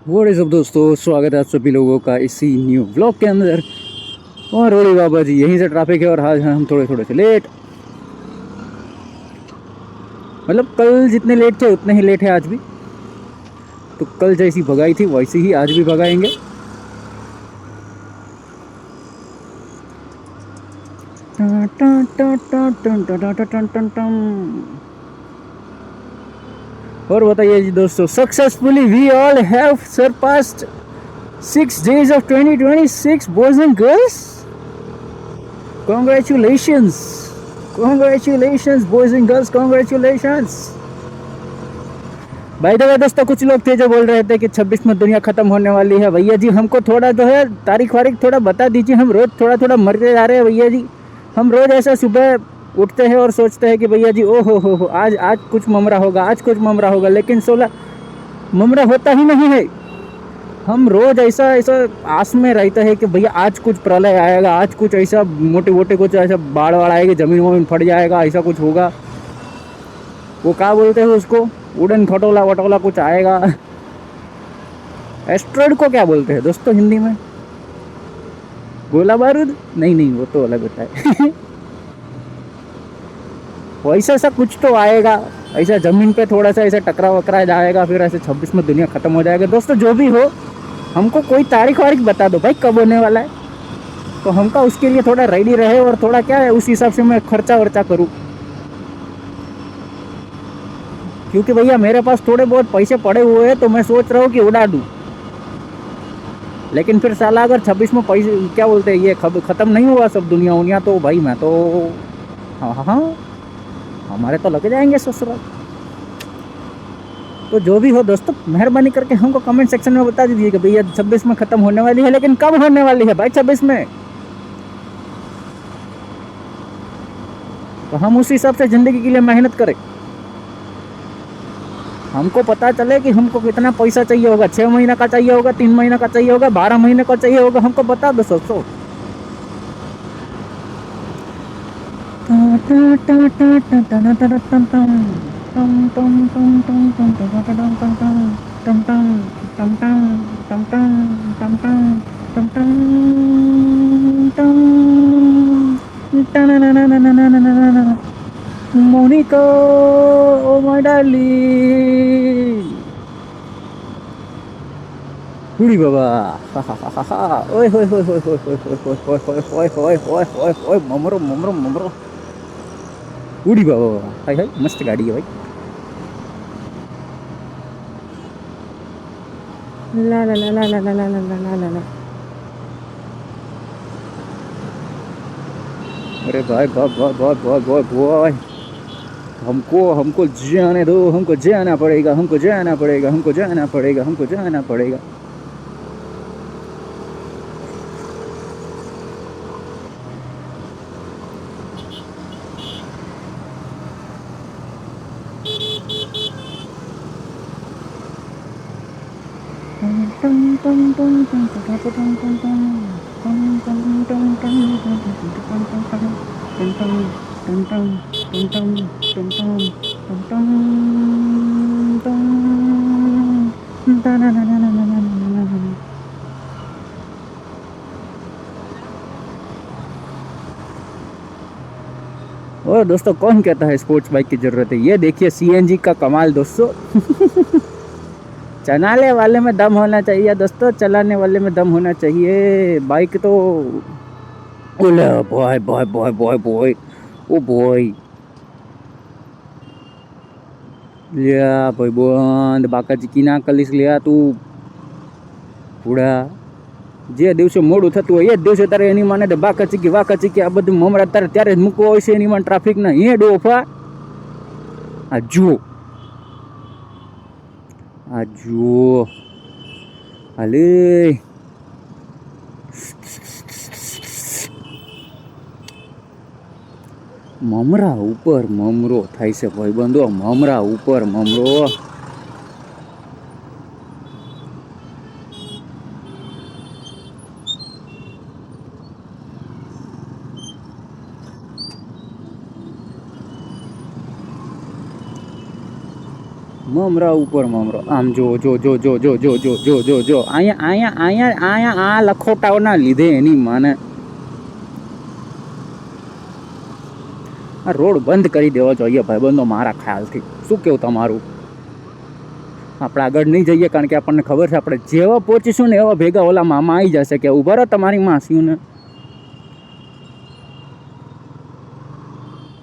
What is up दोस्तों, स्वागत है आप सभी लोगों का इसी न्यू व्लॉग के अंदर। और रोड़ी बाबा जी यहीं से ट्रैफिक है और आज हम थोड़े थोड़े से लेट। मतलब कल जितने लेट थे उतने ही लेट है आज भी। तो कल जैसी भगाई थी वैसी ही आज भी भगाएंगे। और बताइए जी दोस्तों, successfully we all have surpassed 6 days of 2026 boys and girls. Congratulations. Congratulations boys and girls, congratulations. भाई देखो दोस्तों, कुछ लोग थे जो बोल रहे थे कि 26 में दुनिया खत्म होने वाली है। भैया जी हमको थोड़ा जो है तारीख वारीख थोड़ा बता दीजिए। हम रोज थोड़ा थोड़ा मरते जा रहे हैं भैया जी। हम रोज ऐसा सुबह उठते हैं और सोचते हैं कि भैया जी ओ हो आज आज कुछ ममरा होगा, आज कुछ ममरा होगा, लेकिन 16 ममरा होता ही नहीं है। हम रोज ऐसा ऐसा आस में रहते हैं कि भैया आज कुछ प्रलय आएगा, आज कुछ ऐसा मोटे मोटे कुछ ऐसा बाढ़ वाड़ आएगी, जमीन वमीन फट जाएगा, ऐसा कुछ होगा। वो क्या बोलते हैं उसको, उड़न खटोला वटोला कुछ आएगा। एस्ट्रॉइड को क्या बोलते हैं दोस्तों हिंदी में? गोला बारूद? नहीं नहीं, वो तो अलग होता है। वैसा सा कुछ तो आएगा, ऐसा जमीन पे थोड़ा सा ऐसा टकरा वकरा जाएगा, फिर ऐसे 26 में दुनिया खत्म हो जाएगा। दोस्तों जो भी हो, हमको कोई तारीख वारीख बता दो भाई कब होने वाला है, तो हमका उसके लिए थोड़ा रेडी रहे और थोड़ा क्या है उस हिसाब से मैं खर्चा वर्चा करूँ। क्योंकि भैया मेरे पास थोड़े बहुत पैसे पड़े हुए हैं, तो मैं सोच रहा हूँ कि उड़ा दूँ। लेकिन फिर साला अगर 26 में पैसे क्या बोलते हैं ये ख़त्म नहीं हुआ सब दुनिया उनिया, तो भाई मैं तो हाँ हाँ हाँ हमारे तो लग जाएंगे ससुराल। तो जो भी हो दोस्तों, मेहरबानी करके हमको कमेंट सेक्शन में बता दीजिए कि भैया 26 में ख़त्म होने वाली है, लेकिन कब होने वाली है भाई 26 में। तो हम उस हिसाब से ज़िंदगी के लिए मेहनत करें। हमको पता चले कि हमको कितना पैसा चाहिए होगा, 6 महीना का चाहिए होगा, 3 महीना का चाहिए होगा, 12 महीने का चाहिए होगा, हमको बता दो दोस्तों। मोनिका ओ माय डार्लिंग, हुड़ी बाबा, हा हा हा हा हा, ओए होए होए होए होए होए होए होए होए होए होए होए होए होए, ममरो ममरो ममरो, हुड़ी बाबा, हाय हाय मस्त गाड़ी है भाई। ला ला ला ला ला ला ला ला ला ला ला। अरे भाई भाई भाई भाई भाई भाई भाई, हमको हमको जाने दो, हमको जाना पड़ेगा, हमको जाना पड़ेगा, हमको जाना पड़ेगा, हमको जाना पड़ेगा। और दोस्तों कौन कहता है स्पोर्ट्स बाइक की जरूरत है? ये देखिए सीएनजी का कमाल दोस्तों। चलाने वाले में दम होना चाहिए दोस्तों, चलाने वाले में दम होना चाहिए। बाइक तो ओले boy boy boy boy boy, oh boy, लिया भाई बंद बाकाची की ना कलीस लिया तू પૂડા જે દિવસે મોડું થતું હોય એ જ દિવસે તારે એની માને બાકા ચીકી વાકા ચીકી આ બધું મમરા તારે ત્યારે જ મૂકવો હોય છે એની માન ટ્રાફિકના એ ડોફા। આ જુઓ હાલે મમરા ઉપર મમરો થાય છે ભાઈબંધો, મમરા ઉપર મમરો। મમરા ઉપર મમરો, આમ જો જો જો જો જો જો જો જો જો જો અહીંયા અહીંયા અહીંયા અહીંયા આ લખોટાઓના લીધે એની માને આ રોડ બંધ કરી દેવો જોઈએ ભાઈબંધો, મારા ખ્યાલથી. શું કેવું તમારું? આપણે આગળ નહીં જઈએ કારણ કે આપણને ખબર છે આપણે જેવા પહોંચીશું ને એવા ભેગા ઓલા મામા આવી જશે કે ઉભા રહો તમારી માસીઓને.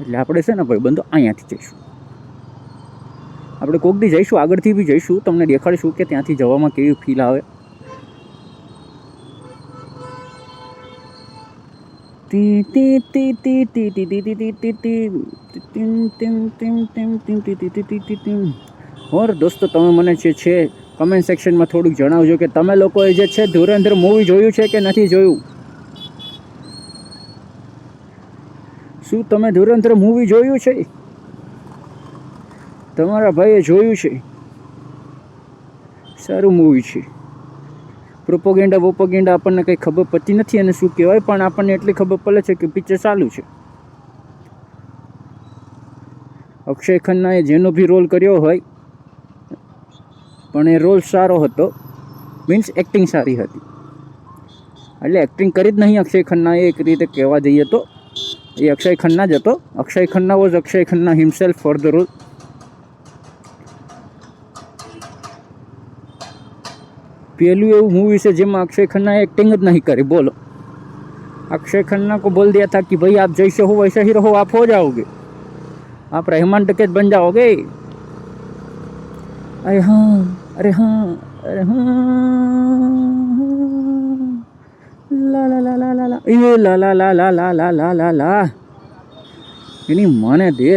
એટલે આપણે છે ને ભાઈબંધો અહીંયાથી જઈશું. આપણે કોક દી જઈશું, આગળથી બી જઈશું, તમને દેખાડીશું કે ત્યાંથી જવામાં કેવી ફીલ આવે. ઓર દોસ્તો, તમે મને જે છે કમેન્ટ સેક્શનમાં થોડુંક જણાવજો કે તમે લોકોએ જે છે ધુરંધર મૂવી જોયું છે કે નથી જોયું. શું તમે ધુરંધર મૂવી જોયું છે? તમારા ભાઈએ જોયું છે? સારું મૂવી છે. પ્રોપોગેન્ડા વોપોગેન્ડા આપણને કંઈ ખબર પડતી નથી અને શું કહેવાય, પણ આપણને એટલી ખબર પડે છે કે પિક્ચર ચાલુ છે. અક્ષય ખન્નાએ જેનો બી રોલ કર્યો હોય પણ એ રોલ સારો હતો, મીન્સ એક્ટિંગ સારી હતી. એટલે એક્ટિંગ કરી જ નહીં અક્ષય ખન્નાએ, એક રીતે કહેવા જઈએ તો એ અક્ષય ખન્ના જ હતો. Akshaye Khanna was Akshaye Khanna himself for the role. પહેલું એવું मूवी છે જેમાં અક્ષય ખન્નાએ एक्टिंग જ नहीं करी. बोलो, अक्षय खन्ना को बोल दिया था कि भाई आप जैसे हो वैसे ही रहो, आप हो जाओगे, आप रहमान डकैत बन जाओगे. अरे हाँ, अरे हाँ, अरे हाँ, ला ला ला ला ला ला, ये ला ला ला ला ला ला ला ला ला, એની માને દે.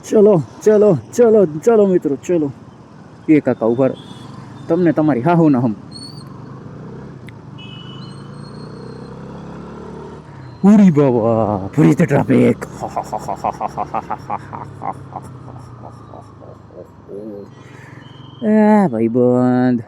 ચલો ચલો ચલો ચલો મિત્રો, ચલો. એ કાકા ઉભા રહો, તમને તમારી હાહુ ના હમ. ઉરી બાબા, પૂરી તો ટ્રાફિક. ભાઈ બંધ,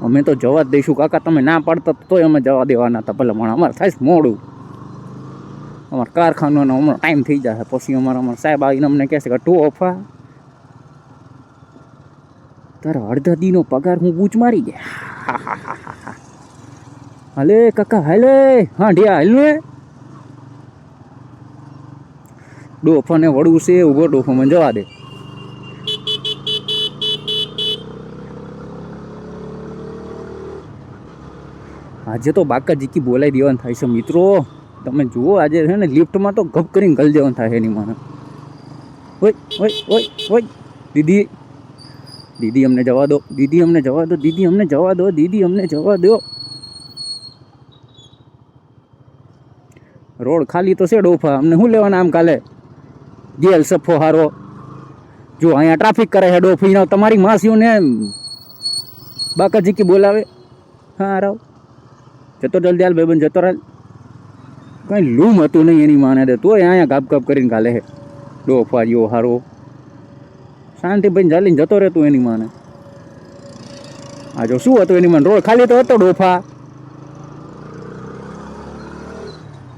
અમે તો જવા જ દઈશું કાકા. તમે ના પાડતા તોય અમે જવા દેવાના હતા. ભલે પણ અમારે થાય મોડું, અમારા કારખાનાનો હમણાં ટાઈમ થઈ જશે. પછી અમારા સાહેબ આવીને અમને કહેશે કે ટુ ઓફા તારા અડધા દીનો પગાર હું બૂચ મારી ગયા. હાલે કાકા હાલે, હા ઢિયા હાલ ને. ડોફાને વળવું છે, ઉભો ડોફો મને જવા દે. આજે તો બાકા જીકી બોલાવી દેવાનું થાય છે મિત્રો. તમે જુઓ આજે છે ને લિફ્ટમાં તો ગપ કરીને ગલ જવાનું થાય એની મને. ઓય ઓય ઓય ઓય દીદી, દીદી અમને જવા દો, દીદી અમને જવા દો, દીદી અમને જવા દો, દીદી અમને જવા દો. રોડ ખાલી તો છે ડોફા, અમને શું લેવાના આમ કાલે ગેલ સફો હારો. જો અહીંયા ટ્રાફિક કરે છે ડોફી, તમારી માસીઓને બાકા જીકી બોલાવે. હા રાવ જતો જલ્દી હાલ ભાઈબંધ, જતો રાલ. કંઈ લૂમ હતું નહીં એની માને દે, તોય અહીંયા ગાપ ગાપ કરીને ગાલે હે ડોફારીઓ હારો. શાંતિ ભાઈ ચાલીને જતો રહેતું એની માને. આ જો શું હતું એની માને, રોડ ખાલી તો હતો ડોફા.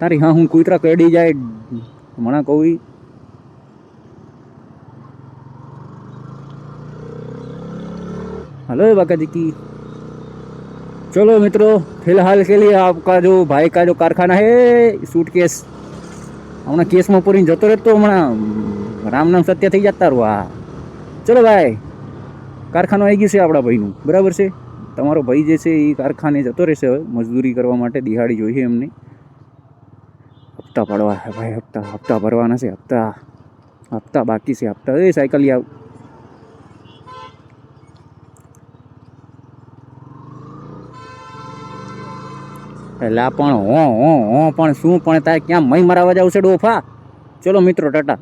તારી હા હું કૂતરા કરડી જાય હમણાં કહું. हेलो बाका जी की. चलो मित्रों, फिलहाल के लिए आपका जो भाई का जो कारखाना है सूटकेस हमारा केस में पूरी जतो रहते तो हमारा राम नाम सत्य थी जाता रहा. चलो भाई, कारखाना आई गई से आपड़ा भाईનું बराबर છે. તમારો ભાઈ જે છે એ કારખાને જતો રહેશે હવે મજદૂરી કરવા માટે. દિહાડી જોઈએ એમને. હપ્તા પડવા છે ભાઈ, હપ્તા ભરવાના છે. હપ્તા બાકી છે. હપ્તા એ સાયકલ આવ. એટલે પણ હો પણ શું પણ તારે ક્યાં મય મરાવા જાવ છે ડોફા. ચલો મિત્રો, ટાટા.